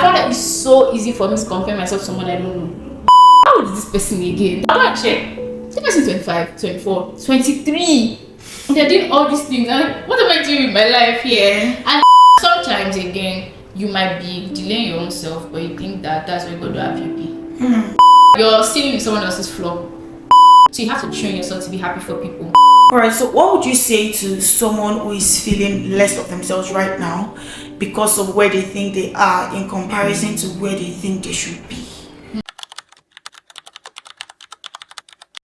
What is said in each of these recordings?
found that it's so easy for me to compare myself to someone I don't know. How old is this person again? I'm not check. This person 25, 24, 23. And they're doing all these things. I'm like, what am I doing with my life here? And sometimes again, you might be delaying your own self, but you think that that's where God will have you be. You're stealing someone else's flaw. So you have to train yourself to be happy for people. Alright, so what would you say to someone who is feeling less of themselves right now because of where they think they are in comparison to where they think they should be?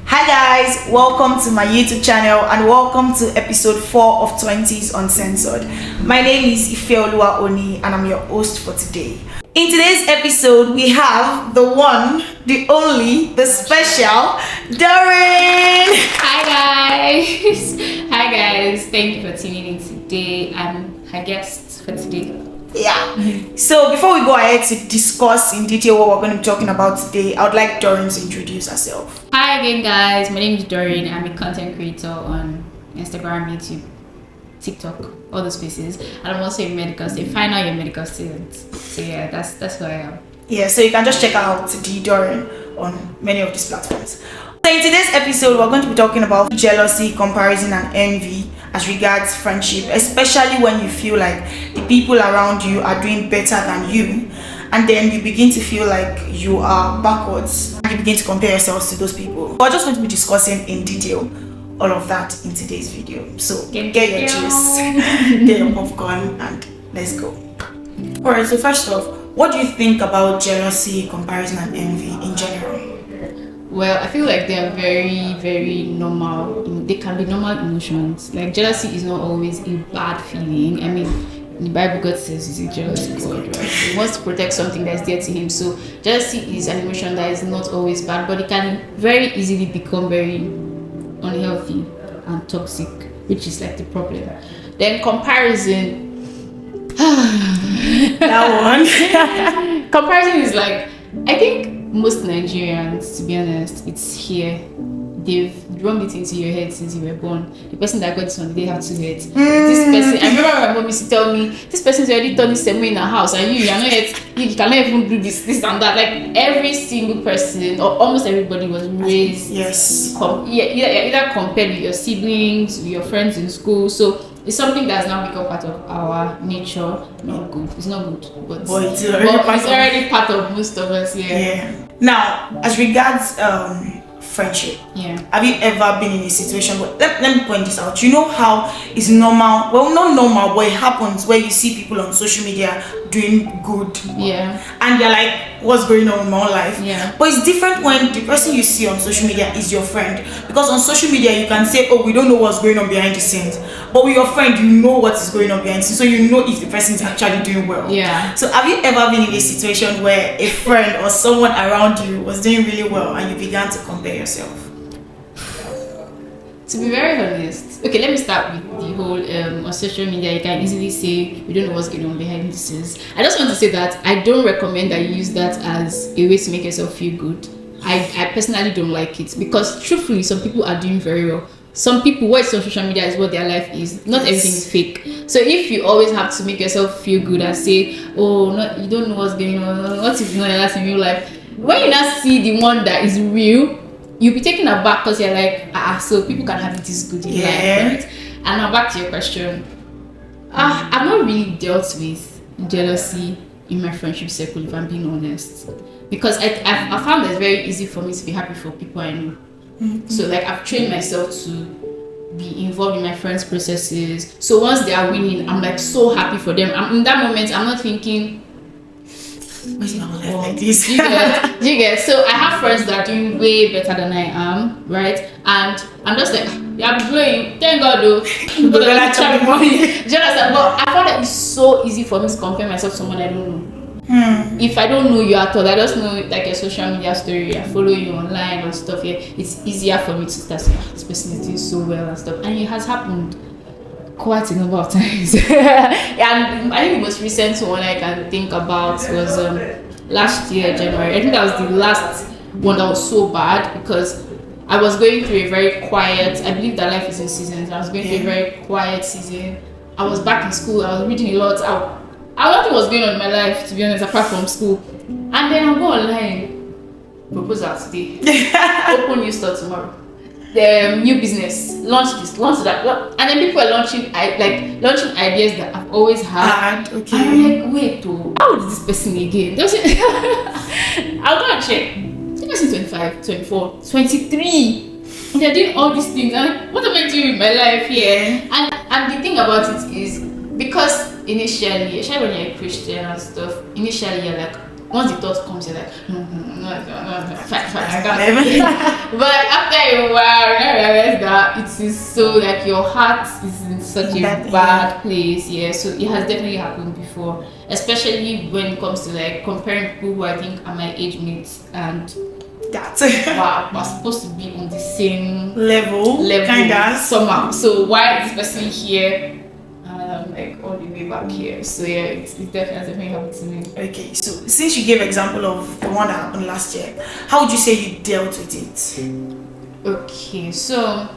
Hi guys, welcome to my YouTube channel and welcome to episode 4 of 20s Uncensored. My name is 𝗧𝗰𝗵 and I'm your host for today. In today's episode, we have the one, the only, the special Doreen. Hi guys. Hi guys. Thank you for tuning in today. I'm her guest for today. Yeah. So before we go ahead to discuss in detail what we're going to be talking about today, I would like Doreen to introduce herself. Hi again guys. My name is Doreen. I'm a content creator on Instagram, YouTube, TikTok, all those places, and I'm also a medical student, final year medical student. So yeah, that's who I am. Yeah, so you can just check out the Doreen on many of these platforms. So in today's episode, we're going to be talking about jealousy, comparison, and envy as regards friendship, especially when you feel like the people around you are doing better than you, and then you begin to feel like you are backwards, and you begin to compare yourselves to those people. We're just going to be discussing in detail all of that in today's video. So get your juice, get your popcorn, and let's go. Alright, so first off, what do you think about jealousy, comparison, and envy in general? Well, I feel like they are very, very normal. They can be normal emotions. Like jealousy is not always a bad feeling. I mean, in the Bible, God says He's a jealous God, right? He wants to protect something that's dear to Him. So jealousy is an emotion that is not always bad, but it can very easily become very unhealthy and toxic, which is like the problem. Then comparison. That one. Comparison is like, I think most Nigerians, to be honest, it's here. They've drummed it into your head since you were born. The person that got this one, they have two heads. This person, I remember my mom used to tell me, this person's already done this same way in her house, and you are not yet, you cannot even do this and that. Like every single person, or almost everybody, was raised, yes, either compared with your siblings, with your friends in school. So it's something that's now become part of our nature. Not good. It's not good, but it's already part of most of us. Yeah. Now, as regards friendship, have you ever been in a situation where, let me point this out, you know how it's normal, well, not normal, but it happens where you see people on social media doing good, and you're like, what's going on in my own life? But it's different when the person you see on social media is your friend, because on social media you can say, oh, we don't know what's going on behind the scenes, but with your friend you know what is going on behind the scenes, so you know if the person is actually doing well. So have you ever been in a situation where a friend or someone around you was doing really well and you began to compare yourself? To be very honest, okay, let me start with the whole on social media. You can easily say we don't know what's going on behind the scenes. I just want to say that I don't recommend that you use that as a way to make yourself feel good. I personally don't like it, because truthfully, some people are doing very well. Some people, what's on social media is what their life is. Not everything is fake. So if you always have to make yourself feel good and say, oh, no, you don't know what's going on, what if you know that's in real life? When you now see the one that is real, you'll be taken aback, because you're like, so people can have it this good in life, right? And now back to your question. I've not really dealt with jealousy in my friendship circle, if I'm being honest, because I found that it's very easy for me to be happy for people I know. So like I've trained myself to be involved in my friends' processes. So once they are winning, I'm like so happy for them. In that moment, I'm not thinking, what's my life like this? You get? So I have friends that are doing way better than I am, right? And I'm just like, I'm blowing. Thank God though. But I try money. But I found that it's so easy for me to compare myself to someone I don't know. If I don't know you at all, I just know like a social media story, I follow you online and stuff. It's easier for me to start saying, this person is doing so well and stuff. And it has happened quite a number of times. And I think the most recent one I can think about was last year, January. I think that was the last one that was so bad, because I was going through a very quiet, I believe that life is in seasons. I was going through a very quiet season. I was back in school, I was reading a lot. nothing was going on in my life, to be honest, apart from school. And then I'll go online, proposal today, open new store tomorrow. The new business, launch this, launch that, and then people are launching ideas that I've always had. Okay. And I'm like, wait, how old is this person again? I'll go and check. This person 25, 24, 23. And they're doing all these things. I'm like, what am I doing with my life here? And the thing about it is, because initially, especially when you're a Christian and stuff, initially you're like, once the thought comes, you're like, no, I can't. But after a while, I realized that it is so like your heart is in such a bad place. Yeah, so it has definitely happened before, especially when it comes to like comparing people who I think are my age mates and we're supposed to be on the same level kinda somehow. So why is this person here? Like all the way back here. So yeah, it definitely happened to me. Okay, so since you gave example of the one that happened last year, how would you say you dealt with it? Okay, so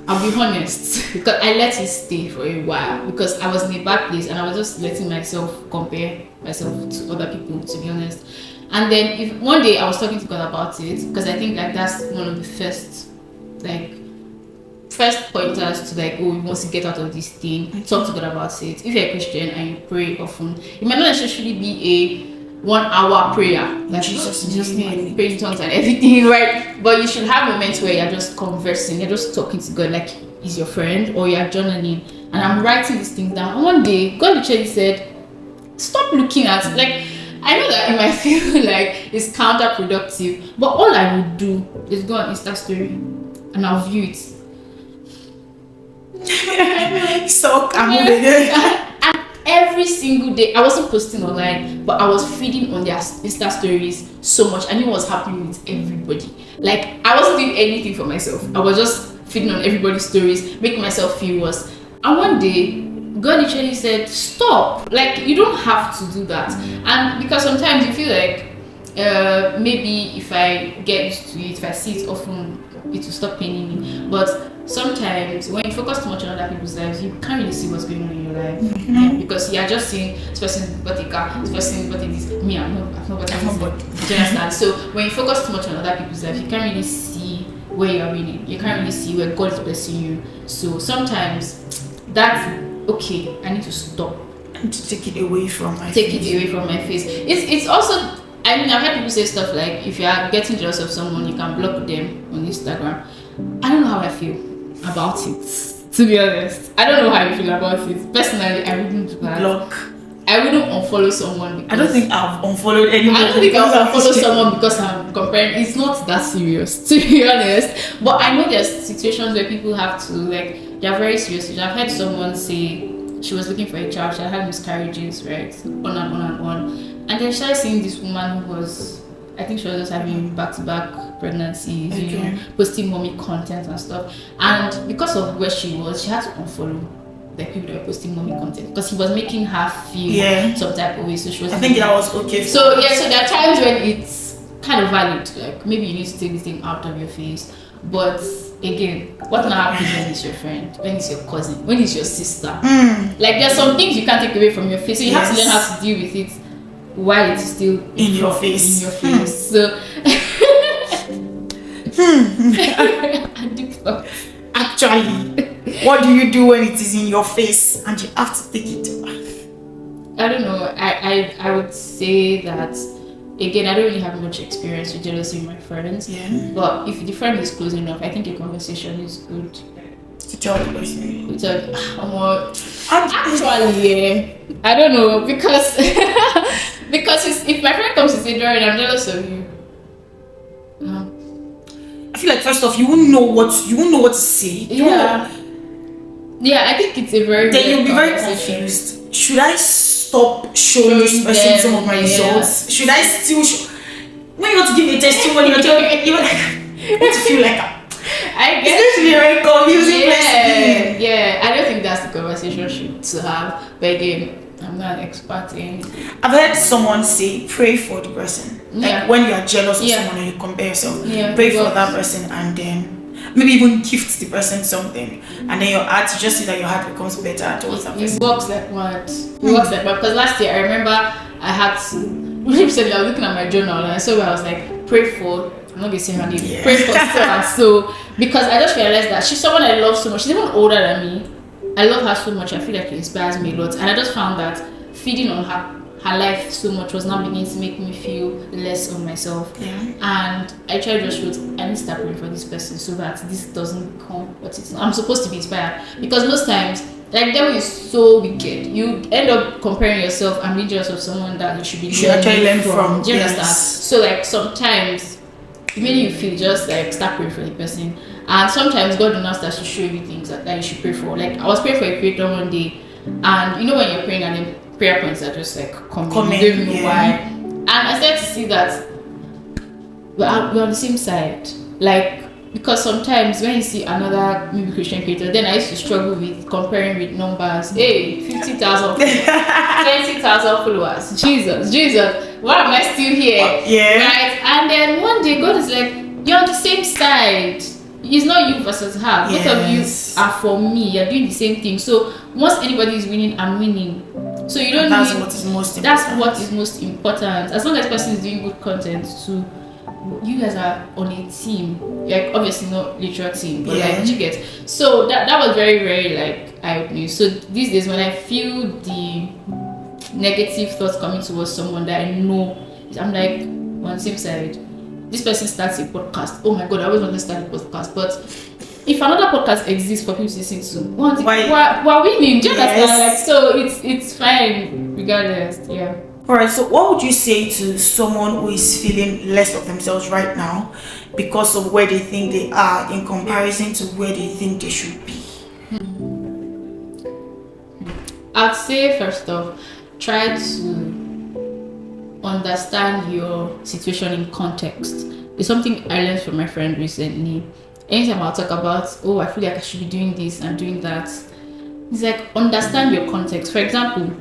I'll be honest, because I let it stay for a while because I was in a bad place and I was just letting myself compare myself to other people, to be honest. And then if one day I was talking to God about it, because I think like that's one of the first pointers to like, oh, you want to get out of this thing, talk to God about it. If you're a Christian and you pray often, it might not necessarily be a 1 hour prayer, like Jesus name, praying in tongues and everything, right? But you should have moments where you're just conversing, you're just talking to God like he's your friend, or you're journaling. And I'm writing these things down. And one day, God literally said, stop looking at, like, I know that it might feel like it's counterproductive, but all I would do is go on Insta story and I'll view it. So I'm moving. And every single day, I wasn't posting online, but I was feeding on their Insta stories so much. I knew what was happening with everybody. Like, I wasn't doing anything for myself. I was just feeding on everybody's stories, making myself feel worse. And one day, God literally said, stop. Like, you don't have to do that. And because sometimes you feel like maybe if I get used to it, if I see it often, it will stop paining me. But sometimes when you focus too much on other people's lives, you can't really see what's going on in your life. Yeah, because you are just seeing this person got a car, this person got a this. Me, I've not got anything. Do you understand? So when you focus too much on other people's lives, you can't really see where you are winning. You can't really see where God is blessing you. So sometimes that's okay. I need to stop and to take it away from my face. It's also, I mean, I've heard people say stuff like, if you are getting jealous of someone, you can block them on Instagram. I don't know how I feel about it, to be honest. I don't know how I feel about it. Personally, I wouldn't do that. Block. I wouldn't unfollow someone because I don't think I've unfollowed anyone. I don't think I'll unfollow someone because I'm comparing. It's not that serious, to be honest. But I know there's situations where people have to, like, they're very serious. I've heard someone say she was looking for a child, she had miscarriages, right? On and on and on. And then she started seeing this woman who was, I think she was just having back-to-back pregnancies, you know, posting mommy content and stuff. And because of where she was, she had to unfollow the people that were posting mommy content because he was making her feel some type of way. So she was. I think that was okay. So yeah, so there are times when it's kind of valid. Like maybe you need to take this thing out of your face. But again, what now happens when it's your friend, when it's your cousin, when it's your sister? Like there's some things you can't take away from your face. So you have to learn how to deal with it while it's still in your face. So actually, what do you do when it is in your face and you have to take it? I don't know. I would say that again, I don't really have much experience with jealousy with my friends. Yeah. But if the friend is close enough, I think a conversation is good. To tell the person. Actually, I don't know because if my friend comes to say, Doreen, I'm jealous of you. I feel like first off, you won't know what to say. Yeah, I think it's a very. Then you'll be very confused. Should I stop showing this person some of my results? Should I still when you want to give a testimony, you're like, what to feel like? I guess it's going to be a very confusing place to be. Yeah, I don't think that's the conversation to have. But again, I'm not an expert in. I've heard someone say, pray for the person. Like when you are jealous of someone and you compare yourself, pray for that person, and then maybe even gift the person something, and then your heart, you just see that your heart becomes better towards that person. It works like what? It works like what? Because last year I remember I had to. Recently I was looking at my journal and I saw where I was like, pray for. I'm not gonna say her name. Yeah. Pray for so and so, because I just realized that she's someone I love so much. She's even older than me. I love her so much. I feel like it inspires me a lot, and I just found that feeding on her life so much was now beginning to make me feel less of myself. Yeah. And I tried just wrote, I need to start praying for this person so that this doesn't come. But I'm supposed to be inspired, because most times, like, devil is so wicked. You end up comparing yourself and being jealous of someone that you should be learn from. Do you understand? So like sometimes, immediately you feel, just like start praying for the person. And sometimes God will not start to show you things that you should pray for. Like I was praying for a creator one day, and you know when you're praying and then prayer points are just like coming, you don't even know why. And I started to see that we're on the same side. Like, because sometimes when you see another maybe Christian creator, then I used to struggle with comparing with numbers. Hey, 50,000 20,000 followers. Jesus, why am I still here? Right? And then one day God is like, you're on the same side. It's not you versus her. Both of you are for me. You're doing the same thing. So once anybody is winning, I'm winning. So you don't that's need, what is most important. That's what is most important. As long as the person is doing good content too, you guys are on a team. Like obviously not literal team, but like you get. So that was very, very like eye-opening. So these days when I feel the negative thoughts coming towards someone that I know, I'm like on the same side. This person starts a podcast. Oh my god, I always want to start a podcast. But if another podcast exists for people to listen to, we're winning. Do you understand? Like, so it's fine regardless. Yeah. Alright, so what would you say to someone who is feeling less of themselves right now because of where they think they are in comparison to where they think they should be? I'd say first off, try to understand your situation in context. It's something I learned from my friend recently. Anytime I'll talk about, oh, I feel like I should be doing this and doing that, it's like, understand your context. For example,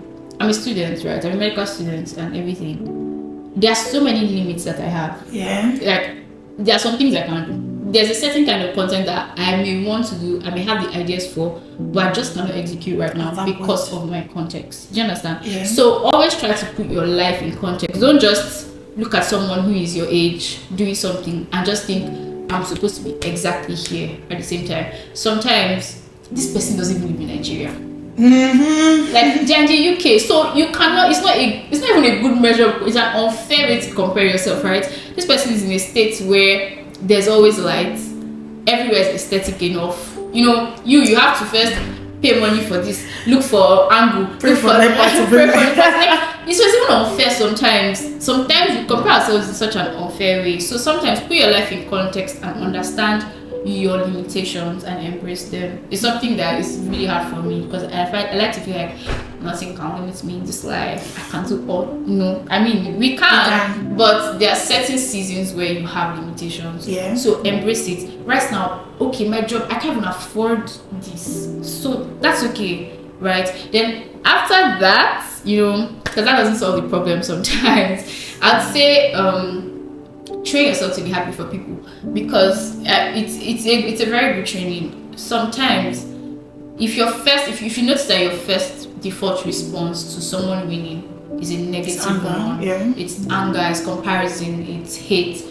I'm a student, right? I'm a medical student and everything. There are so many limits that I have. Yeah. Like, there are some things I can't do. There's a certain kind of content that I may want to do, I may have the ideas for, but I just cannot execute right now because of my context. Do you understand? Yeah. So always try to put your life in context. Don't just look at someone who is your age doing something and just think, I'm supposed to be exactly here at the same time. Sometimes this person doesn't even live in Nigeria. Like they're in the UK, so you cannot. It's not even a good measure. It's an unfair way to compare yourself, right? This person is in a state where there's always light, everywhere is aesthetic enough. You know, you have to first pay money for this, look for angle, pray for it's even unfair sometimes. Sometimes we compare ourselves in such an unfair way. So sometimes put your life in context and understand your limitations and embrace them. It's something that is really hard for me because I like to feel like nothing can limit me in this life. I can't do all, I mean, we can, but there are certain seasons where you have limitations. Yeah. So embrace it. Right now, okay, my job, I can't even afford this. So that's okay, right? Then after that, because that doesn't solve the problem sometimes, I'd say train yourself to be happy for people, because it's a very good training. Sometimes if you notice that your first default response to someone winning is a negative one, it's anger, it's comparison, it's hate,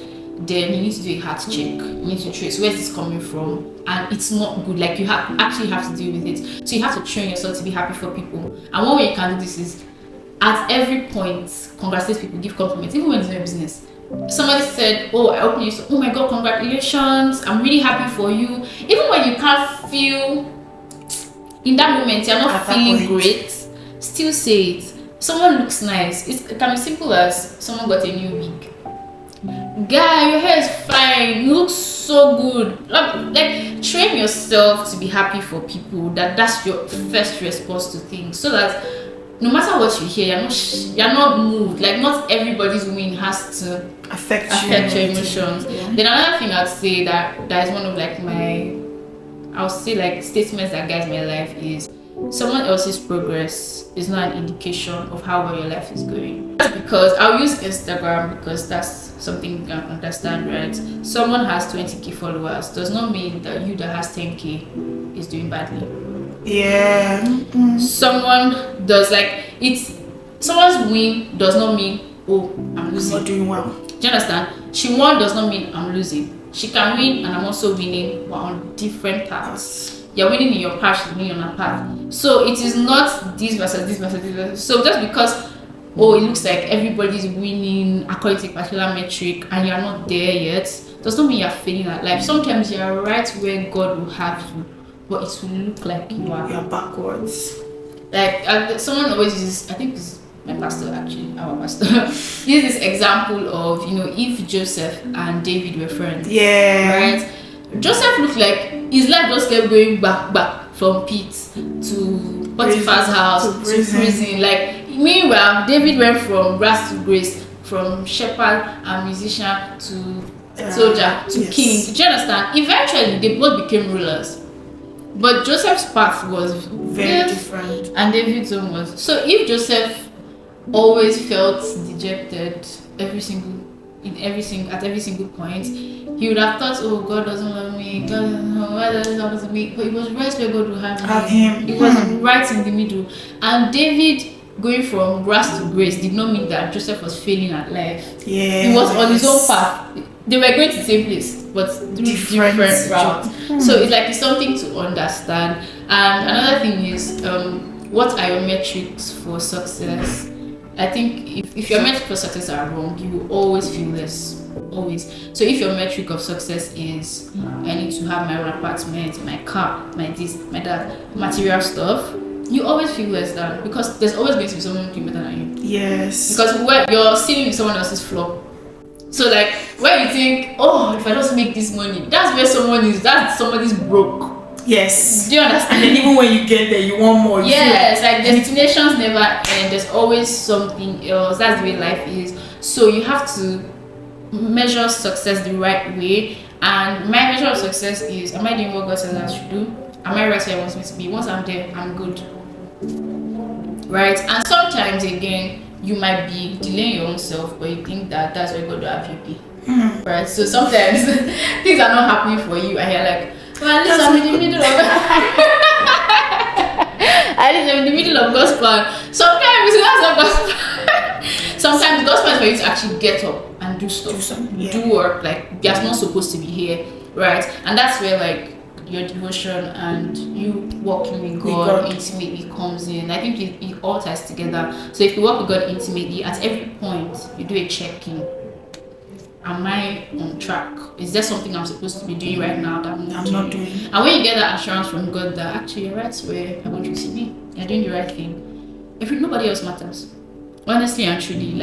then you need to do a heart check. You need to trace where's this coming from, and it's not good. Like, you actually have to deal with it. So you have to train yourself to be happy for people. And one way you can do this is at every point congratulate people, give compliments, even when it's not business. Somebody said, oh, I opened you, oh my god, congratulations, I'm really happy for you. Even when you can't feel in that moment, you're not feeling great, still say it. Someone looks nice. It can be simple as someone got a new wig. Guy, your hair is fine, you look so good. Like, train yourself to be happy for people. That's your first response to things, so that no matter what you hear, you're not moved. Like, not everybody's win has to affect your emotions. Yeah. Then another thing I'd say that is one of like my, I'll say like statements that guides my life is, someone else's progress is not an indication of how well your life is going. That's because I'll use Instagram because that's something you can understand, right? Someone has 20k followers does not mean that you that has 10k is doing badly. Yeah. Someone does someone's win does not mean, oh, I'm losing. Not doing well. Do you understand? She won does not mean I'm losing. She can win and I'm also winning, but on different paths. You're winning in your path, she's winning on her path. So it is not this versus this versus this versus. So just because, it looks like everybody's winning according to a particular metric and you're not there yet, does not mean you're failing at life. Sometimes you're right where God will have you, but it will look like you're backwards. Like someone always uses, I think it's my pastor actually, our pastor, uses this example of, if Joseph and David were friends. Yeah. Right? Joseph looked like his life just kept going back from pit to Potiphar's house to prison. Like, meanwhile, David went from grass to grace, from shepherd and musician to soldier to king. Do you understand? Eventually, they both became rulers. But Joseph's path was very different, and David's own was. So if Joseph always felt dejected at every single point, he would have thought, oh, God doesn't love me, God doesn't know, why doesn't love me? But it was right where God would have him. It was right in the middle. And David going from grass to grace did not mean that Joseph was failing at life. Yeah. He was on his own path. They were going to the same place, but through different routes. So it's something to understand. And another thing is, what are your metrics for success? I think if your metric for success are wrong, you will always feel less. Always. So if your metric of success is, I need to have my own apartment, my car, my this, my that, material stuff, you always feel less than, because there's always going to be someone doing better than you. Yes. Because you're stealing someone else's floor. So when you think, oh, if I just make this money, that's where someone is. That's somebody's broke. Yes. Do you understand? And then even when you get there, you want more. Yes, destinations never end. There's always something else. That's the way life is. So you have to measure success the right way. And my measure of success is, am I doing what God says I should do? Am I right where He wants me to be? Once I'm there, I'm good. Right? And sometimes again, you might be delaying your own self, but you think that that's where God will have you be. Right? So sometimes things are not happening for you, and you're like, well, at least I'm in the middle of at least I'm in the middle of God's plan. Sometimes that's not God's plan. Sometimes God's plan is for you to actually get up and do stuff, do work. Like, you're not supposed to be here, right? And that's where your devotion and you walking with God intimately comes in. I think it all ties together. So if you walk with God intimately, at every point you do a check-in. Am I on track? Is there something I'm supposed to be doing right now that I'm not doing? And when you get that assurance from God that actually you're right where I want you to be, you're doing the right thing, nobody else matters. Honestly and truly,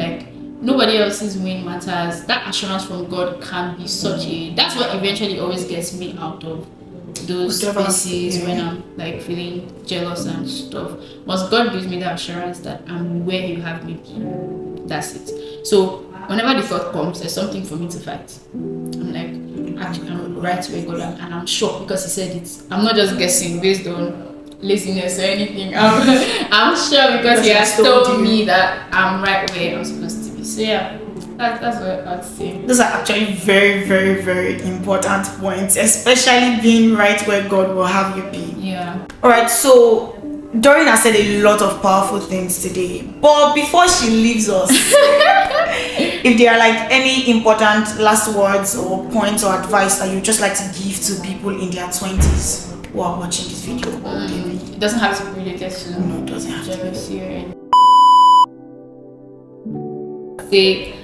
nobody else's win matters. That assurance from God can be that's what eventually always gets me out of those spaces when I'm feeling jealous and stuff. Once God gives me that assurance that I'm where you have me be, that's it. So whenever the thought comes, there's something for me to fight. I'm actually, I'm right where God am, and I'm sure because He said it. I'm not just guessing based on laziness or anything. I'm sure because He has told me that I'm right where I'm supposed to be. So yeah, that's what I'd say. Those are actually very, very, very important points, especially being right where God will have you be. Yeah. Alright, so Doreen has said a lot of powerful things today, but before she leaves us, if there are any important last words or points or advice that you just like to give to people in their 20s who are watching this video, it doesn't have to be related to no, it doesn't have jealousy or anything. Say,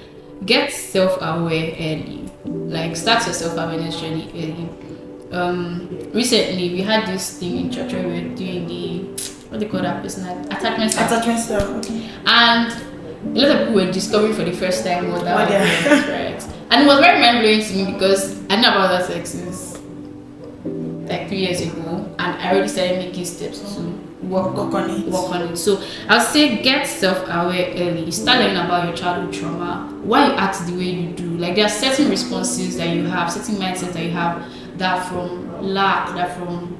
get self-aware early. Start your self-awareness journey early. Recently we had this thing in church where we were doing the what they call that person attachment style. Okay. And a lot of people were discovering for the first time what that was, right? And it was very mind-blowing to me because I know about that sex since 3 years ago, and I already started making steps to work on it. So I'll say get self-aware early. Start learning about your childhood trauma, why you act the way you do. There are certain responses that you have, certain mindsets that you have that from lack, that from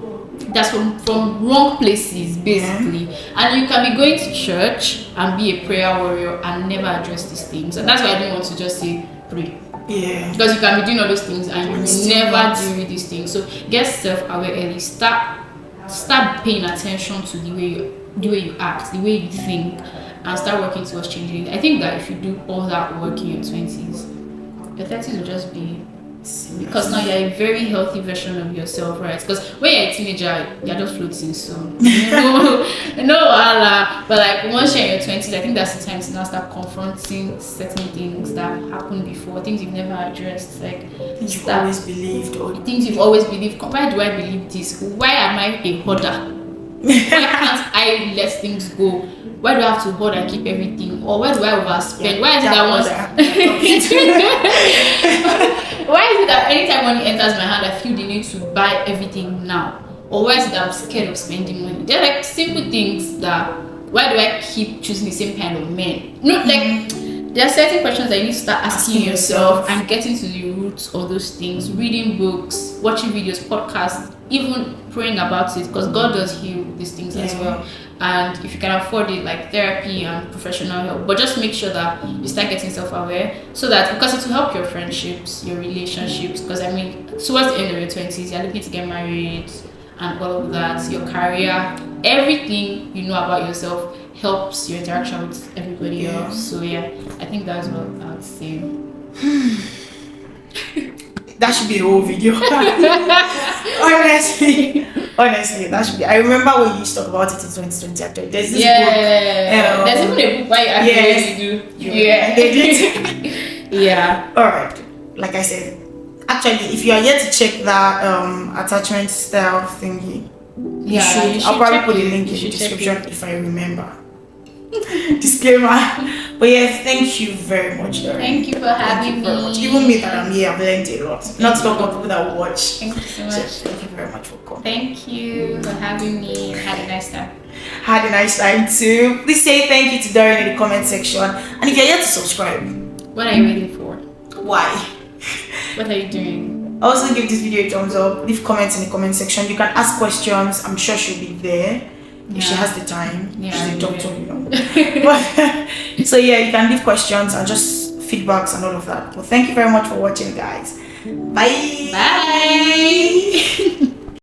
that's from wrong places, basically. And you can be going to church and be a prayer warrior and never address these things. And that's why I didn't want to just say pray. Yeah. Because you can be doing all those things and you never deal with these things. So get self-aware early. Start paying attention to the way you act, the way you think, and start working towards changing it. I think that if you do all that work in your 20s, your 30s will just be, because now you're a very healthy version of yourself, right? Because when you're a teenager, you're just floating, so but like once you're in your 20s, I think that's the time to now start confronting certain things that happened before, things you've never addressed, like things you've always believed, or things you've always believed. Why do I believe this? Why am I a hoarder? Why can't I let things go? Why do I have to hoard and keep everything? Or why do I overspend? Why is it that once why is it that anytime money enters my hand I feel the need to buy everything now? Or why is it that I'm scared of spending money? They're like simple things that, why do I keep choosing the same kind of men? There are certain questions that you need to start asking yourself and getting to the roots of those things. Reading books, watching videos, podcasts, even praying about it, because God does heal these things as well. And if you can afford it, like therapy and professional help, but just make sure that you start getting self-aware, so that, because it will help your friendships, your relationships, because I mean, towards the end of your 20s, you're looking to get married and all of that, your career, everything you know about yourself helps your interaction with everybody else. So yeah, I think that's what I would say. That should be a whole video. honestly, that should be. I remember when you used to talk about it in 2020. Actually, there's this book. There's even a book by actually do. Yeah, they did. Yeah. All right. Like I said, actually, if you are yet to check that attachment style thingy, you should. I'll probably put the link in the description if I remember. Disclaimer. But yes, thank you very much, Doreen. Thank you for having me. Even me that I'm here, I've learned a lot. Not to talk about people that watch. Thank you so much. So, thank you very much for coming. Thank you for having me. Had a nice time. Had a nice time too. Please say thank you to Doreen in the comment section. And if you're yet to subscribe, what are you waiting for? Why? What are you doing? Also give this video a thumbs up. Leave comments in the comment section. You can ask questions. I'm sure she'll be there. If she has the time. She's a doctor, you know. But, so yeah, you can leave questions and just feedbacks and all of that. Well, thank you very much for watching, guys. Bye. Bye.